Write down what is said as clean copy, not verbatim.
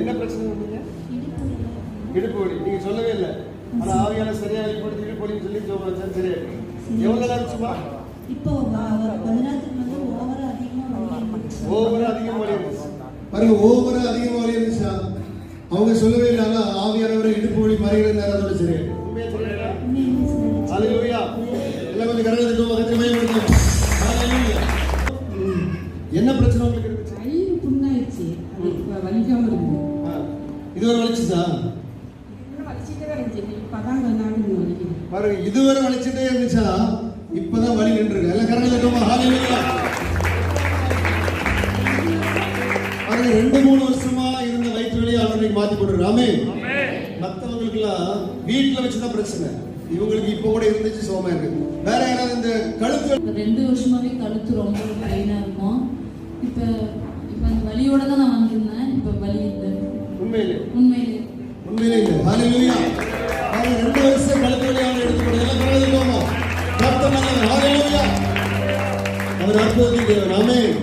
என்ன பிரச்சனை வந்தீங்க? இடுப்பு வலி. நீங்க சொல்லவே இல்லை. ஆனா ஆவியான சரியா வெளிப்படுத்தி இடுப்பு வலின்னு சொல்லி ஜோபா சரியா இருக்கு. எவ்வளவு நாள் ஆச்சுமா? இப்போ கொஞ்ச நேரத்துக்கு வந்து ஓவரா அதிகமா வலி இருந்துச்சு. பாருங்க, ஓவரா அதிகமா வலி இருந்துச்சா? அவங்க சொல்லவே இல்லை. ஆனா ஆவியானவரை இடுப்பு வலி மறைகிற நேரத்தோட சரியா இருக்கு. ஹalleluya. எல்லாம் கொஞ்சம் கரங்களை தூக்கி பக்கத்துல மையப்படுத்துங்க. ஹalleluya. என்ன பிரச்சனை உங்களுக்கு இருந்துச்சு? வயிறு புண்ணாயிடுச்சு. அது இப்ப வலிக்காம இருக்கு. இதுவரை வலிச்சுதா? வலிச்சிட்டே இருந்துச்சு. இப்பதான் கொஞ்ச நாள் வலிக்குது. பாருங்க, இதுவரை வலிச்சிட்டே இருந்துச்சா? இப்பதான் வலி நின்றுருக்கு. எல்லாம் கரங்களை தூக்கி ஹalleluya. பாருங்க, 2-3 வருஷமா இருந்த வயிற்று வலி அவங்களுக்கு மாத்தி போடுறாரு. ஆமென். மத்தவங்களுக்குலாம் வீட்டுல வச்சுதான் பிரச்சனை. இவங்களுக்கு இப்ப கூட இருந்துச்சு, சோமா இருக்கு. வேற யாராவது இந்த கழுத்து 2 வருஷமாவே கழுத்து ரொம்ப பெயினா இருக்கும். இப்ப அந்த வலியோட தான் நான் வந்திருந்தேன். இப்ப வலி இல்லை. உண்மையிலே இல்லை. ஹalleluya. பாருங்க, 2 வருஷம் கழுத்து வலி அவனை எடுத்து போடுங்க. எல்லாம் கரங்களை தூக்கி ஹalleluya. அவர் அற்புதத்தின் தேவன். ஆமென்.